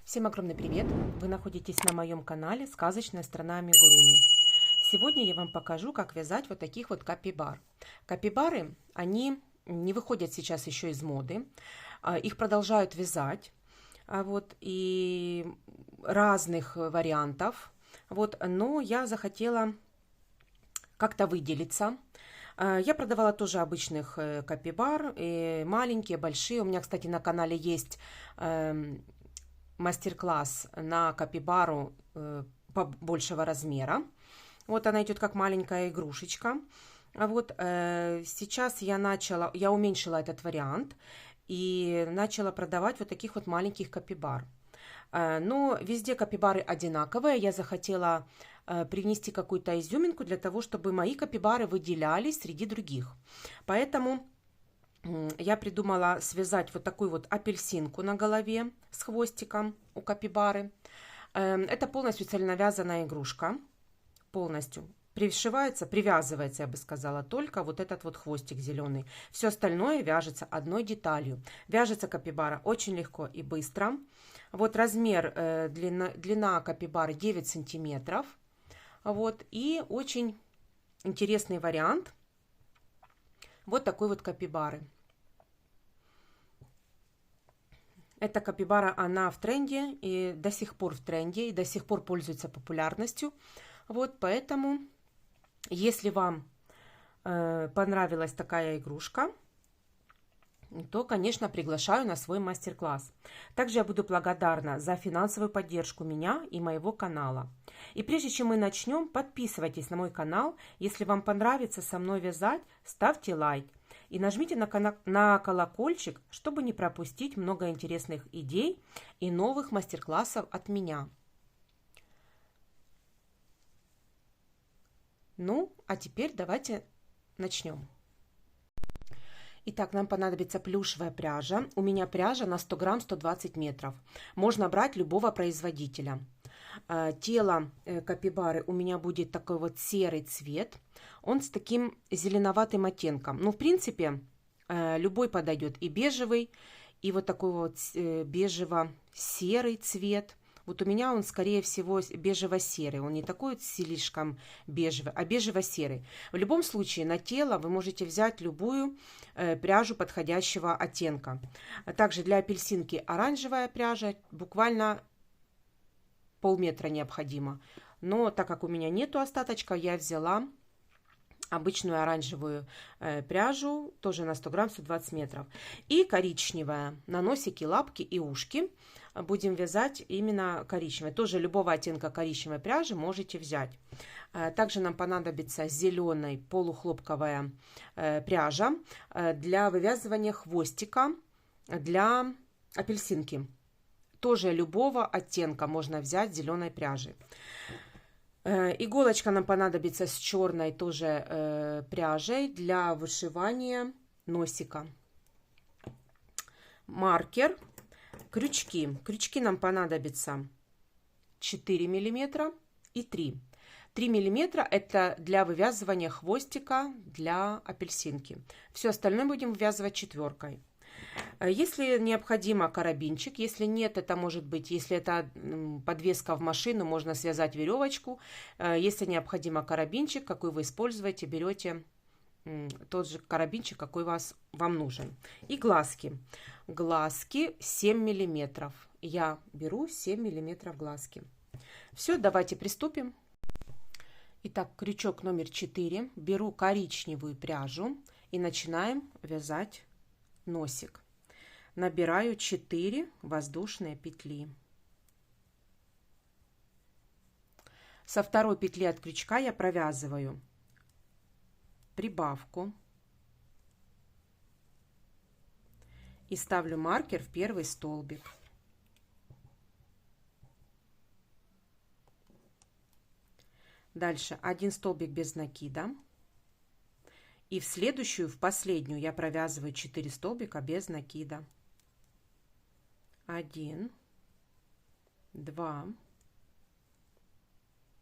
Всем огромный привет! Вы находитесь на моем канале «Сказочная страна Амигуруми». Сегодня я вам покажу, как вязать вот таких вот капибар. Капибары, они не выходят сейчас еще из моды, их продолжают вязать, и разных вариантов. Но я захотела как-то выделиться. Я продавала тоже обычных капибар, маленькие, большие. У меня, кстати, на канале есть мастер-класс на капибару большего размера. Вот она идет как маленькая игрушечка. Сейчас я уменьшила этот вариант и начала продавать вот таких вот маленьких капибар. Но везде капибары одинаковые. Я захотела привнести какую-то изюминку для того, чтобы мои капибары выделялись среди других. Поэтому я придумала связать вот такую вот апельсинку на голове с хвостиком у капибары. Это полностью цельновязанная игрушка. Полностью привязывается, я бы сказала, только вот этот вот хвостик зеленый. Все остальное вяжется одной деталью. Вяжется капибара очень легко и быстро. Вот размер, длина капибары 9 сантиметров. И очень интересный вариант вот такой вот капибары. Эта капибара, она в тренде, и до сих пор в тренде, и до сих пор пользуется популярностью. Поэтому, если вам понравилась такая игрушка, то, конечно, приглашаю на свой мастер-класс. Также я буду благодарна за финансовую поддержку меня и моего канала. И прежде чем мы начнем, подписывайтесь на мой канал. Если вам понравится со мной вязать, ставьте лайк. И нажмите на колокольчик, чтобы не пропустить много интересных идей и новых мастер-классов от меня. А теперь давайте начнем. Итак, нам понадобится плюшевая пряжа. У меня пряжа на 100 грамм 120 метров. Можно брать любого производителя. Тело капибары у меня будет такой вот серый цвет. Он с таким зеленоватым оттенком. В принципе, любой подойдет. И бежевый, и вот такой вот бежево-серый цвет. Вот у меня он, скорее всего, бежево-серый. Он не такой слишком бежевый, а бежево-серый. В любом случае, на тело вы можете взять любую пряжу подходящего оттенка. Также для апельсинки оранжевая пряжа, буквально полметра необходимо. Но так как у меня нету остаточка, я взяла обычную оранжевую пряжу, тоже на 100 грамм 120 метров. И коричневая на носики, лапки и ушки. Будем вязать именно коричневой. Тоже любого оттенка коричневой пряжи можете взять. Также нам понадобится зеленая полухлопковая пряжа для вывязывания хвостика для апельсинки. Тоже любого оттенка можно взять зеленой пряжи. Иголочка нам понадобится с черной тоже пряжей для вышивания носика. Маркер. Крючки. Крючки нам понадобится 4 миллиметра и 3. 3 миллиметра это для вывязывания хвостика для апельсинки. Все остальное будем вывязывать четверкой. Если необходимо карабинчик, если нет, это может быть, если это подвеска в машину, можно связать веревочку. Если необходимо карабинчик, какой вы используете, берете тот же карабинчик, какой вам нужен. И глазки. Глазки 7 миллиметров. Я беру 7 миллиметров глазки. Все, давайте приступим. Итак, крючок номер 4. Беру коричневую пряжу и начинаем вязать носик. Набираю 4 воздушные петли. Со второй петли от крючка я провязываю прибавку и ставлю маркер в первый столбик. Дальше один столбик без накида. И в следующую, в последнюю, я провязываю 4 столбика без накида. 1, 2,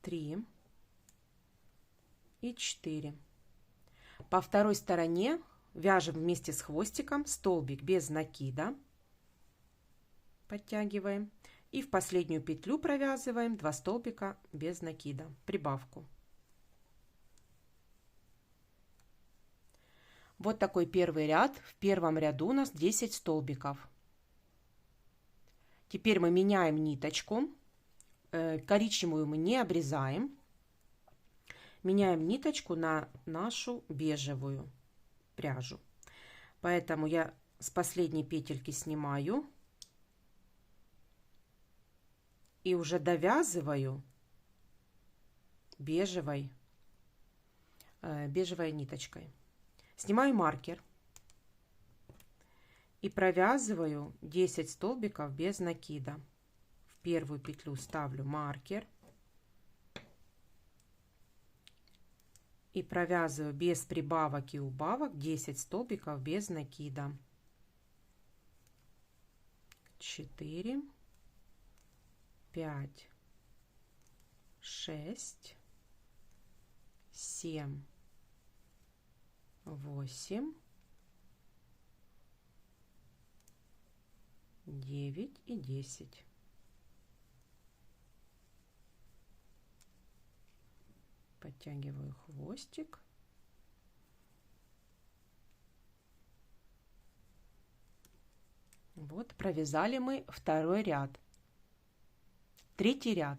3 и 4. По второй стороне вяжем вместе с хвостиком столбик без накида, подтягиваем, И в последнюю петлю провязываем 2 столбика без накида, прибавку. Вот такой первый ряд. В первом ряду у нас 10 столбиков. Теперь мы меняем ниточку. Коричневую мы не обрезаем. Меняем ниточку на нашу бежевую пряжу. Поэтому я с последней петельки снимаю и уже довязываю бежевой ниточкой. Снимаю маркер и провязываю 10 столбиков без накида. В первую петлю ставлю маркер и провязываю без прибавок и убавок 10 столбиков без накида. 4, 5, 6, 7, 8, 9 и 10. Подтягиваю хвостик. Вот, провязали мы второй ряд. Третий ряд.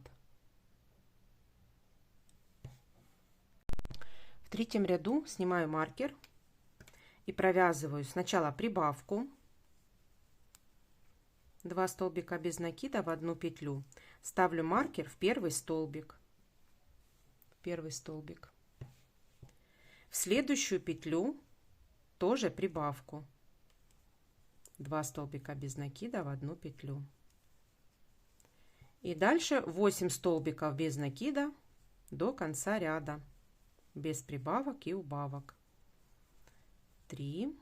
В третьем ряду снимаю маркер и провязываю сначала прибавку. 2 столбика без накида в одну петлю. Ставлю маркер в первый столбик. В следующую петлю тоже прибавку. 2 столбика без накида в одну петлю. И дальше 8 столбиков без накида до конца ряда, без прибавок и убавок. 3,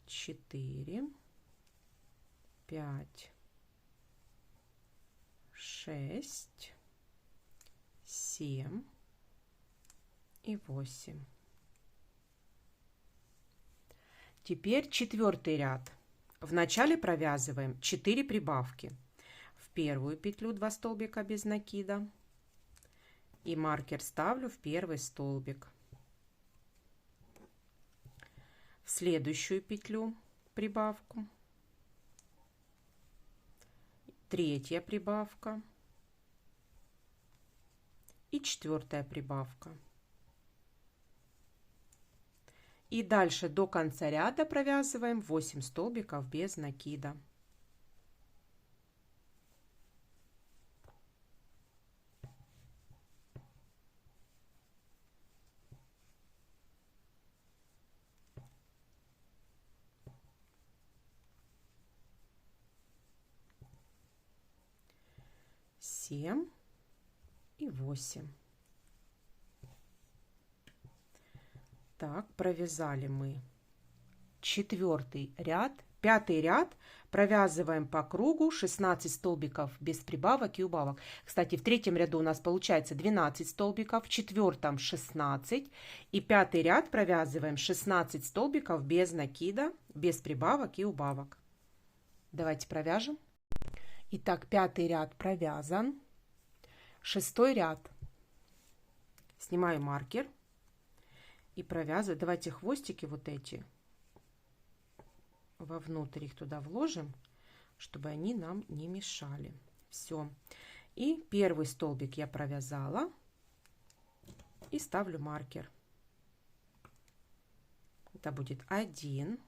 4, 5, 6, 7 и 8. Теперь четвертый ряд. Вначале провязываем 4 прибавки. В первую петлю 2 столбика без накида и маркер ставлю в первый столбик. В следующую петлю прибавку. Третья прибавка и четвертая прибавка. И дальше до конца ряда провязываем 8 столбиков без накида. Семь и 8. Так, провязали мы четвертый ряд. Пятый ряд провязываем по кругу 16 столбиков без прибавок и убавок. Кстати, в третьем ряду у нас получается 12 столбиков, в четвертом 16. И пятый ряд провязываем 16 столбиков без накида, без прибавок и убавок. Давайте провяжем. Итак, пятый ряд провязан. Шестой ряд. Снимаю маркер и провязываю. Давайте хвостики вот эти вовнутрь их туда вложим, чтобы они нам не мешали. Все. И первый столбик я провязала и ставлю маркер. Это будет 1,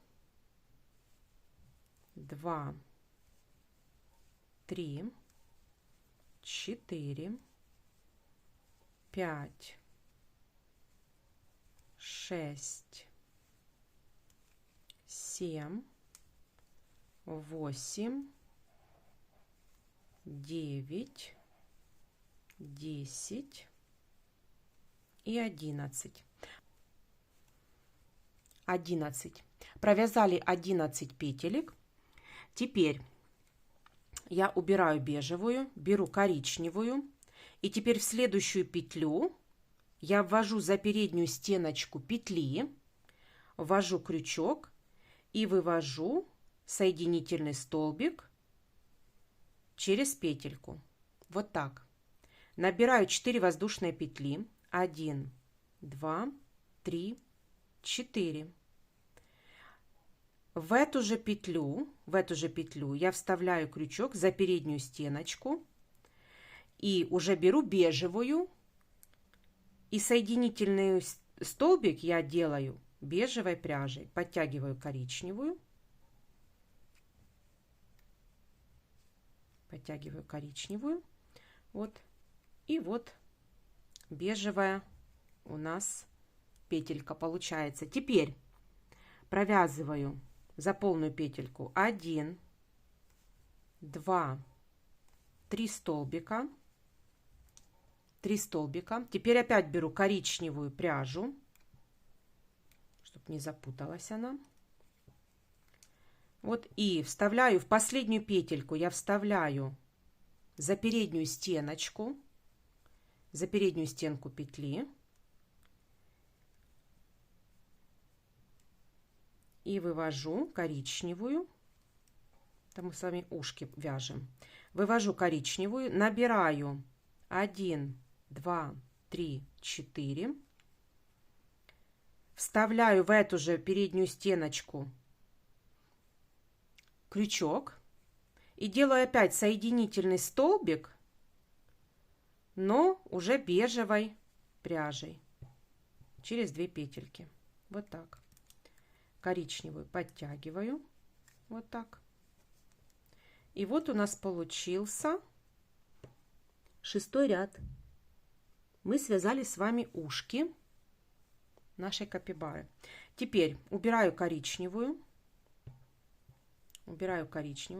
2, 3, 4, 5, 6, 7, 8, 9, 10 и 11. 11. Провязали 11 петелек. Теперь я убираю бежевую, беру коричневую. И теперь в следующую петлю я ввожу за переднюю стеночку петли, ввожу крючок и вывожу соединительный столбик через петельку. Вот так. Набираю 4 воздушные петли. 1, 2, 3, 4. В эту же петлю я вставляю крючок за переднюю стеночку и уже беру бежевую, и соединительный столбик я делаю бежевой пряжей. Подтягиваю коричневую, вот, и вот бежевая у нас петелька получается. Теперь провязываю за полную петельку 1, 2, 3 столбика. 3 столбика. Теперь опять беру коричневую пряжу, чтобы не запуталась она. Вот, и вставляю в последнюю петельку, я вставляю за переднюю стеночку, за переднюю стенку петли. И вывожу коричневую. Там мы с вами ушки вяжем. Вывожу коричневую, набираю 1, 2, 3, 4. Вставляю в эту же переднюю стеночку крючок. И делаю опять соединительный столбик, но уже бежевой пряжей. Через 2 петельки. Вот так. Коричневую подтягиваю. Вот так. И вот у нас получился 6-й ряд. Мы связали с вами ушки нашей капибары. Теперь убираю коричневую,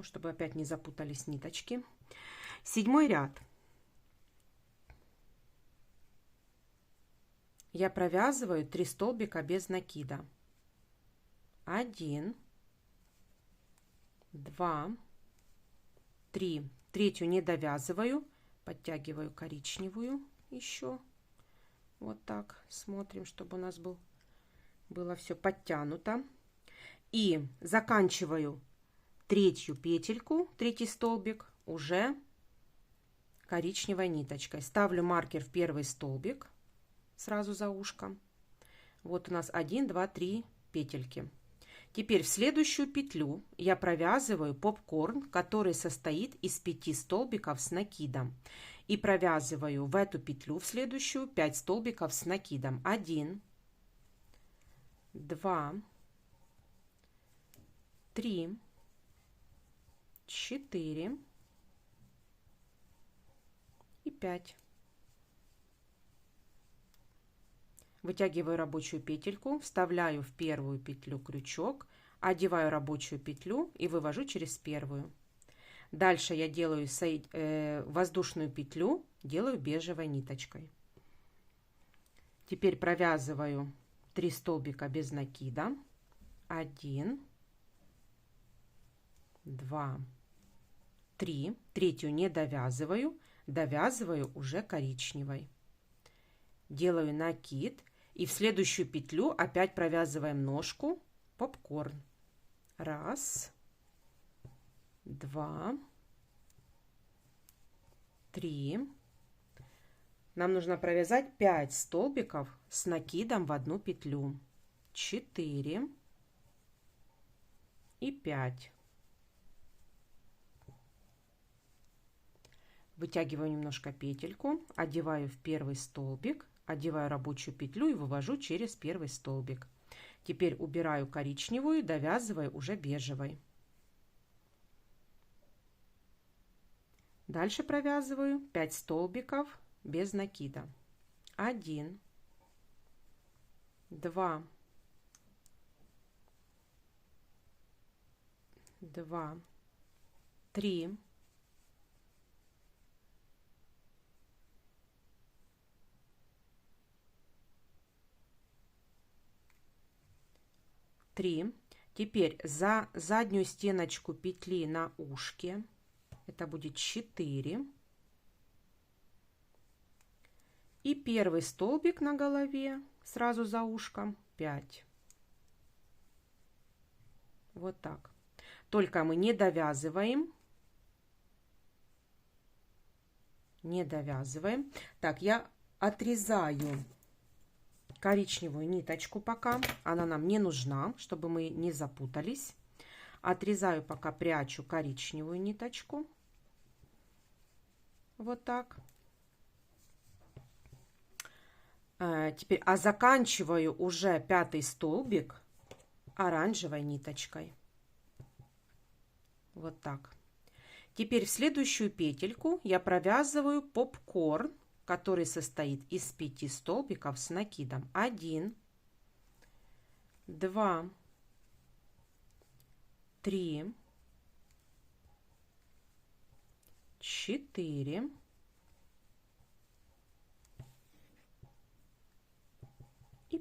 чтобы опять не запутались ниточки. 7-й ряд. Я провязываю 3 столбика без накида. 1, 2, 3. Третью не довязываю, подтягиваю коричневую еще. Вот так смотрим, чтобы у нас было все подтянуто. И заканчиваю третью петельку, третий столбик уже коричневой ниточкой. Ставлю маркер в первый столбик сразу за ушком. Вот у нас 1, 2, 3 петельки. Теперь в следующую петлю я провязываю попкорн, который состоит из 5 столбиков с накидом. И провязываю в эту петлю, в следующую, 5 столбиков с накидом. 1, 2, 3, 4 и 5. Вытягиваю рабочую петельку, вставляю в первую петлю крючок, одеваю рабочую петлю и вывожу через первую. Дальше я делаю воздушную петлю, делаю бежевой ниточкой. Теперь провязываю 3 столбика без накида. 1, 2, 3. Третью не довязываю, довязываю уже коричневой. Делаю накид. И в следующую петлю опять провязываем ножку попкорн. 1, 2, 3. Нам нужно провязать 5 столбиков с накидом в одну петлю. 4 и 5. Вытягиваю немножко петельку, одеваю в первый столбик, одеваю рабочую петлю и вывожу через первый столбик. Теперь убираю коричневую, довязываю уже бежевой. Дальше провязываю 5 столбиков без накида. 1, 2, 3, 3. Теперь за заднюю стеночку петли на ушке, это будет 4. И первый столбик на голове, сразу за ушком, 5. Вот так. Только мы не довязываем не довязываем. Так, я отрезаю коричневую ниточку пока. Она нам не нужна, чтобы мы не запутались. Отрезаю пока, прячу коричневую ниточку. Вот так. Теперь, заканчиваю уже 5-й столбик оранжевой ниточкой. Вот так. Теперь в следующую петельку я провязываю попкорн, который состоит из 5 столбиков с накидом. 1, 2, 3, 4,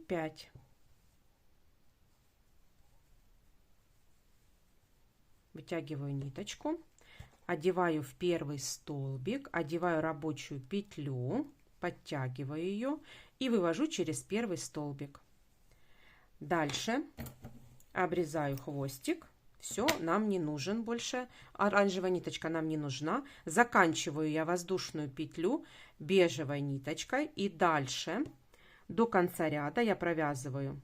5. Вытягиваю ниточку, одеваю в первый столбик, одеваю рабочую петлю, подтягиваю ее и вывожу через первый столбик. Дальше обрезаю хвостик. Все, нам не нужен больше. Оранжевая ниточка нам не нужна. Заканчиваю я воздушную петлю бежевой ниточкой. И дальше до конца ряда я провязываю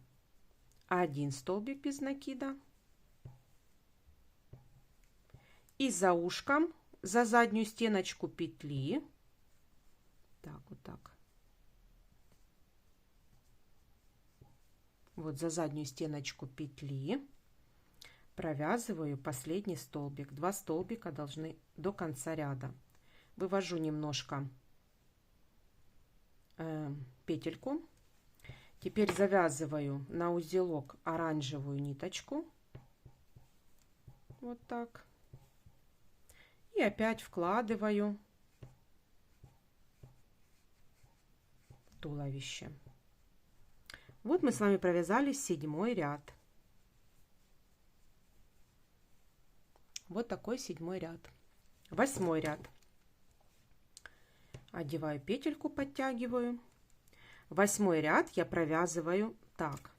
1 столбик без накида. И за ушком, за заднюю стеночку петли, так, вот так, вот за заднюю стеночку петли провязываю последний столбик. 2 столбика должны до конца ряда. Вывожу немножко петельку. Теперь завязываю на узелок оранжевую ниточку. Вот так. И опять вкладываю туловище. Вот мы с вами провязали 7-й ряд. Вот такой 7-й ряд. 8-й ряд. Одеваю петельку, подтягиваю. 8-й ряд я провязываю так.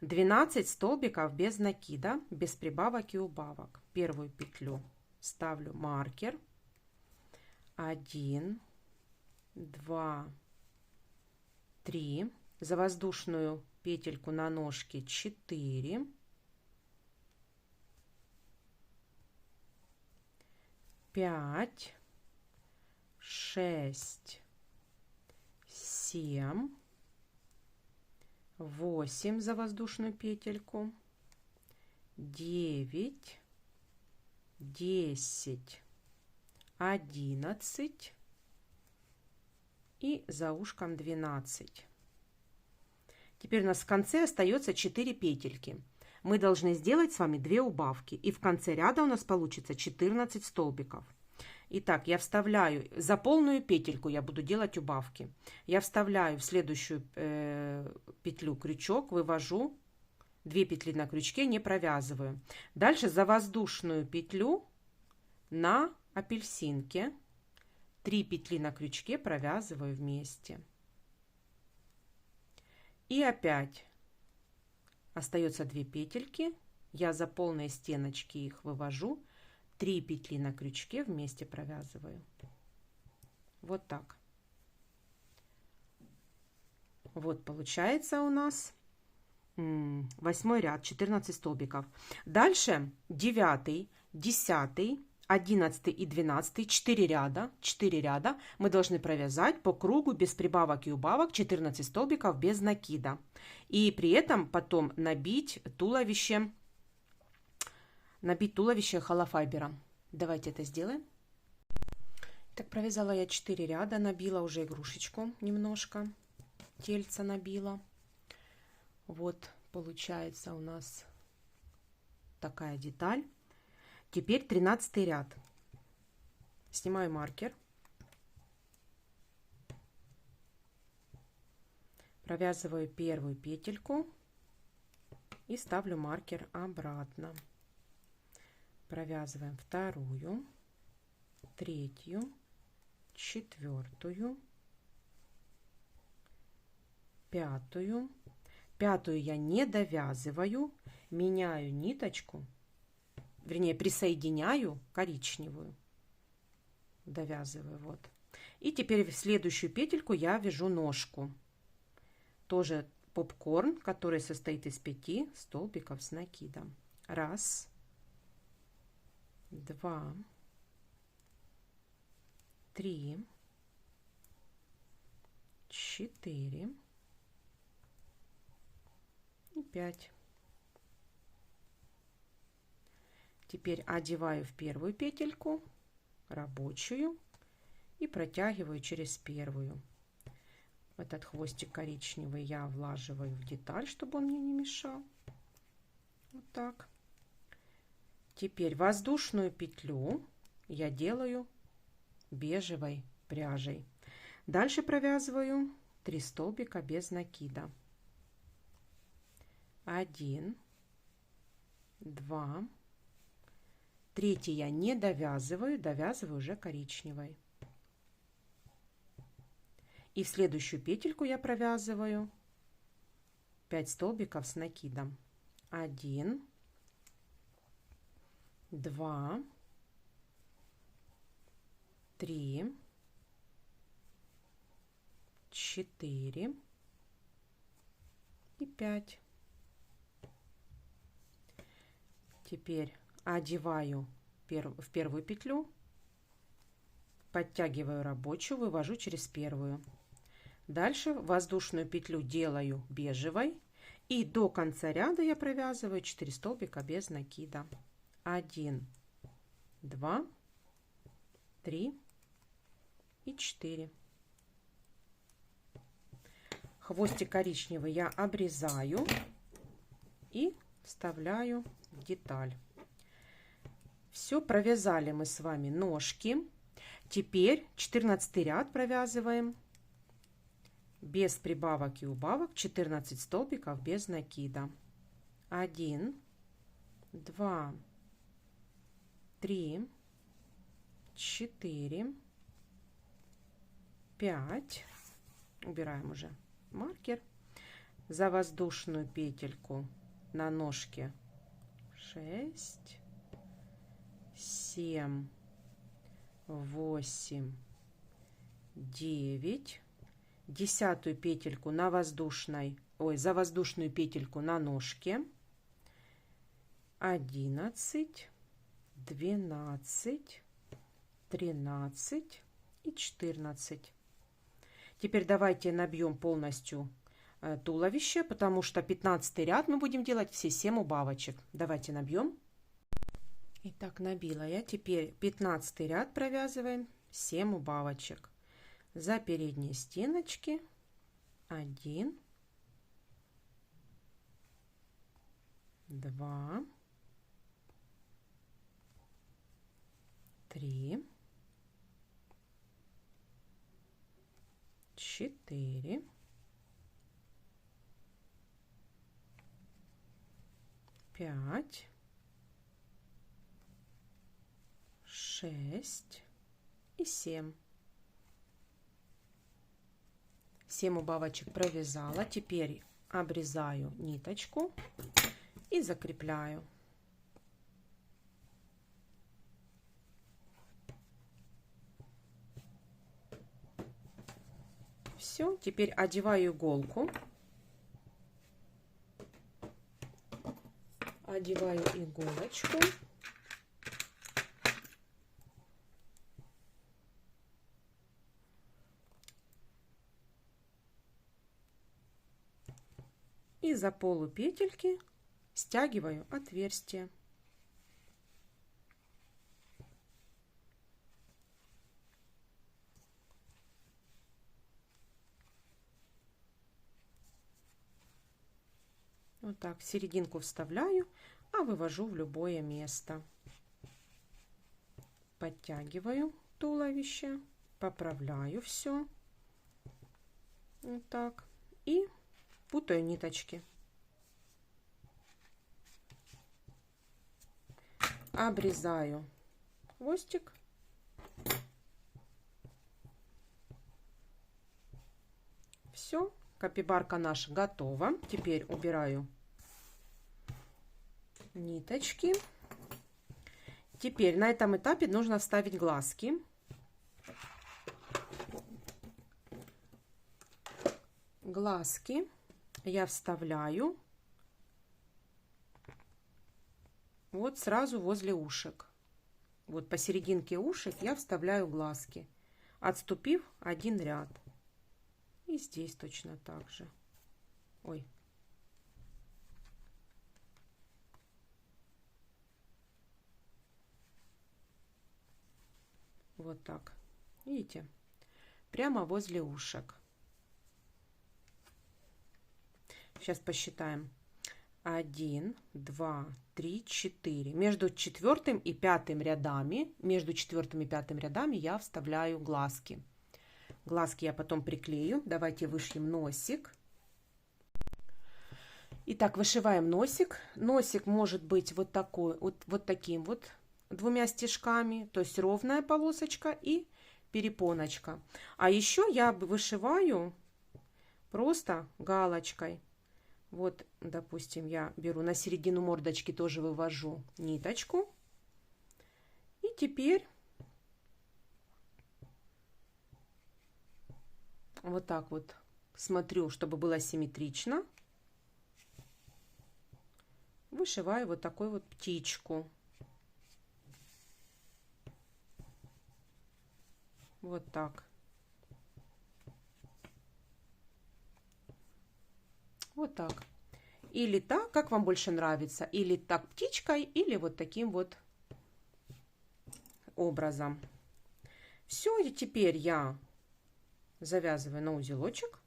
12 столбиков без накида, без прибавок и убавок. Первую петлю ставлю маркер. 1, 2, 3. За воздушную петельку на ножке 4. 5, 6, 7, 8 за воздушную петельку, 9, 10, 11 и за ушком 12. Теперь у нас в конце остается 4 петельки. Мы должны сделать с вами 2 убавки. И в конце ряда у нас получится 14 столбиков. Итак, я вставляю, за полную петельку я буду делать убавки. Я вставляю в следующую петлю крючок, вывожу 2 петли на крючке, не провязываю. Дальше за воздушную петлю на апельсинке 3 петли на крючке провязываю вместе. И опять остается 2 петельки. Я за полные стеночки их вывожу. 3 петли на крючке вместе провязываю. Вот так. Вот получается у нас 8-й ряд, 14 столбиков. Дальше 9, 10, 11 и 12, 4 ряда мы должны провязать по кругу без прибавок и убавок 14 столбиков без накида. И при этом потом набить туловище холофайбером. Давайте это сделаем. Так, провязала я 4 ряда, набила уже игрушечку немножко, тельца набила. Вот получается у нас такая деталь. Теперь 13 ряд. Снимаю маркер. Провязываю первую петельку и ставлю маркер обратно. Провязываем вторую, третью, четвертую, пятую. Пятую я не довязываю, меняю ниточку, вернее присоединяю коричневую, довязываю вот. И теперь в следующую петельку я вяжу ножку. Тоже попкорн, который состоит из 5 столбиков с накидом. 1, 2, 3, 4 и 5. Теперь одеваю в первую петельку рабочую и протягиваю через первую. Этот хвостик коричневый я влаживаю в деталь, чтобы он мне не мешал. Вот так. Теперь воздушную петлю я делаю бежевой пряжей. Дальше провязываю 3 столбика без накида. 1, 2, 3 я не довязываю, довязываю уже коричневой. И в следующую петельку я провязываю 5 столбиков с накидом. 1, 2, 3, 4 и 5. Теперь одеваю в первую петлю, подтягиваю рабочую, вывожу через первую. Дальше воздушную петлю делаю бежевой, и до конца ряда я провязываю 4 столбика без накида. 1, 2, 3 и 4. Хвостик коричневый я обрезаю и вставляю в деталь. Все, провязали мы с вами ножки. Теперь 14 ряд провязываем без прибавок и убавок, 14 столбиков без накида. 1, 2, 3, 4, 5. Убираем уже маркер. За воздушную петельку на ножке 6, 7, 8, 9. 10 петельку на воздушной, за воздушную петельку на ножке. 11, 12, 13 и 14. Теперь давайте набьем полностью туловище, потому что 15 ряд мы будем делать все 7 убавочек. Давайте набьем. Итак, набила я. Теперь 15 ряд провязываем 7 убавочек. За передние стеночки 1, 2, 3, 4, 5, 6 и 7. 7 убавочек провязала. Теперь обрезаю ниточку и закрепляю. Все, теперь одеваю иголку. Одеваю иголочку. И за полупетельки стягиваю отверстие. Вот так в серединку вставляю, а вывожу в любое место. Подтягиваю туловище, поправляю все. Вот так. И путаю ниточки. Обрезаю хвостик. Все, капибарка наша готова. Теперь убираю ниточки. Теперь на этом этапе нужно вставить глазки. глазки я вставляю вот сразу возле ушек. Вот посерединке ушек я вставляю глазки, отступив один ряд. И здесь точно так же. Ой. Вот так. Видите? Прямо возле ушек. Сейчас посчитаем. 1, 2, 3, 4. Между четвертым и пятым рядами, я вставляю глазки. Глазки я потом приклею. Давайте вышьем носик. Итак, вышиваем носик. Носик может быть вот такой, вот таким вот двумя стежками, то есть ровная полосочка и перепоночка. А еще я вышиваю просто галочкой. Вот, допустим, я беру на середину мордочки, тоже вывожу ниточку. И теперь вот так вот смотрю, чтобы было симметрично. Вышиваю вот такую вот птичку. Вот так. Вот так. Или так, как вам больше нравится. Или так птичкой, или вот таким вот образом. Все, и теперь я завязываю на узелочек.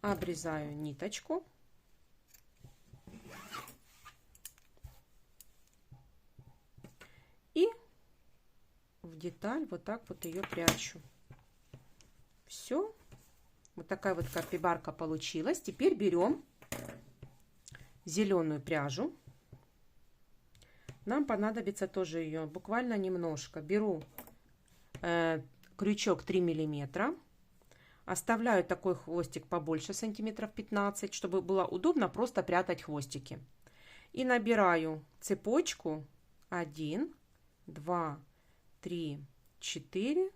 Обрезаю ниточку. И в деталь вот так вот ее прячу. Все. Вот такая вот капибарка получилась. Теперь берем зеленую пряжу. Нам понадобится тоже ее буквально немножко. Беру крючок 3 миллиметра. Оставляю такой хвостик побольше, сантиметров 15, чтобы было удобно просто прятать хвостики. И набираю цепочку 1, 2, 3, 4,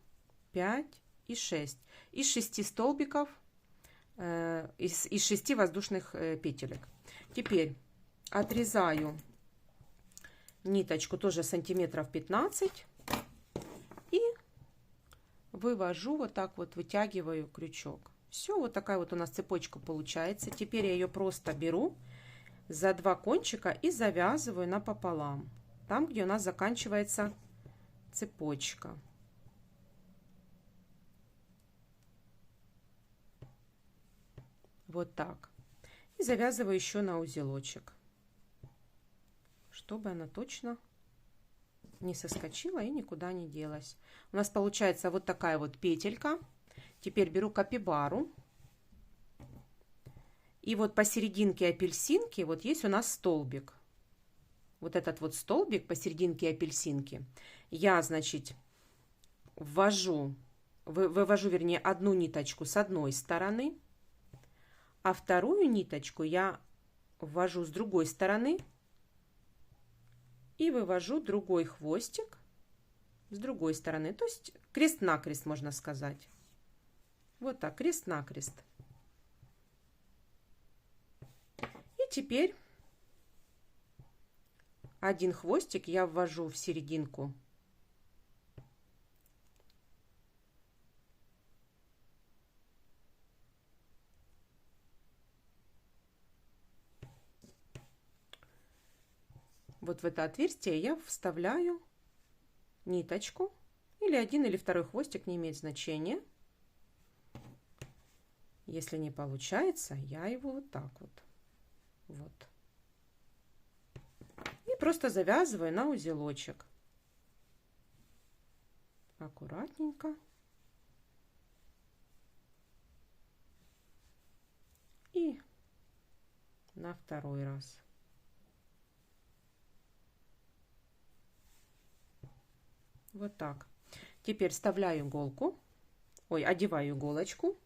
5 и 6. Из 6 столбиков, из 6 воздушных петелек. Теперь отрезаю ниточку тоже сантиметров 15 и вывожу вот так вот, вытягиваю крючок. Все, вот такая вот у нас цепочка получается. Теперь я ее просто беру за два кончика и завязываю напополам, там, где у нас заканчивается цепочка. Вот так. И завязываю еще на узелочек, чтобы она точно не соскочила и никуда не делась. У нас получается вот такая вот петелька. Теперь беру капибару. И вот посерединке апельсинки вот есть у нас столбик. Вот этот вот столбик посерединке апельсинки. Я, значит, вывожу, вернее, одну ниточку с одной стороны, а вторую ниточку я ввожу с другой стороны и вывожу другой хвостик с другой стороны. То есть крест-накрест, можно сказать. Вот так, крест-накрест. И теперь один хвостик я ввожу в серединку вот в это отверстие, я вставляю ниточку, или один, или второй хвостик, не имеет значения. Если не получается, я его вот так вот. Вот. И просто завязываю на узелочек. Аккуратненько. И на второй раз. Вот так. Теперь вставляю иголку. Ой, одеваю иголочку.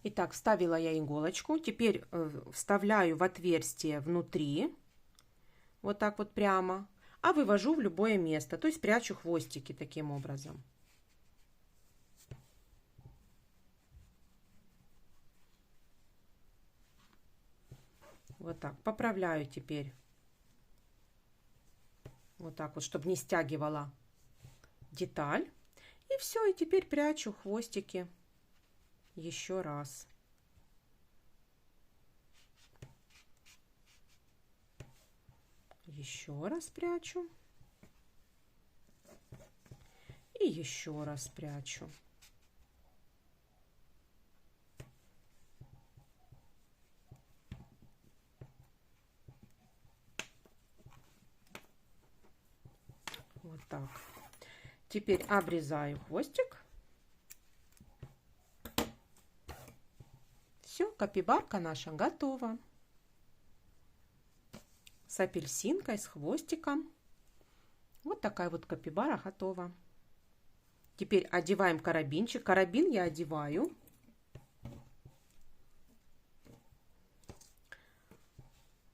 Итак, вставила я иголочку. Теперь вставляю в отверстие внутри. Вот так вот прямо. А вывожу в любое место. То есть прячу хвостики таким образом. Вот так. Поправляю теперь. Вот так вот, чтобы не стягивала деталь. И все. И теперь прячу хвостики еще раз. Еще раз прячу. И еще раз прячу. Вот так. Теперь обрезаю хвостик. Все, капибарка наша готова. С апельсинкой, с хвостиком. Вот такая вот капибара готова. Теперь одеваем карабинчик. Карабин я одеваю.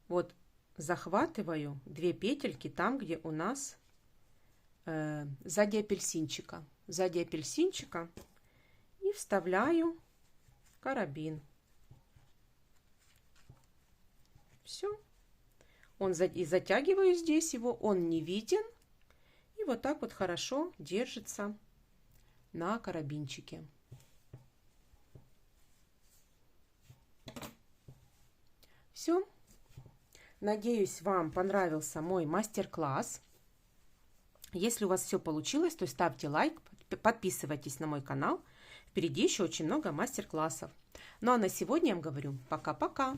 Вот захватываю 2 петельки там, где у нас сзади апельсинчика. Сзади апельсинчика. И вставляю карабин. Все. И затягиваю здесь его, он не виден. И вот так вот хорошо держится на карабинчике. Все. Надеюсь, вам понравился мой мастер-класс. Если у вас все получилось, то ставьте лайк, подписывайтесь на мой канал. Впереди еще очень много мастер-классов. Ну а на сегодня я вам говорю пока-пока.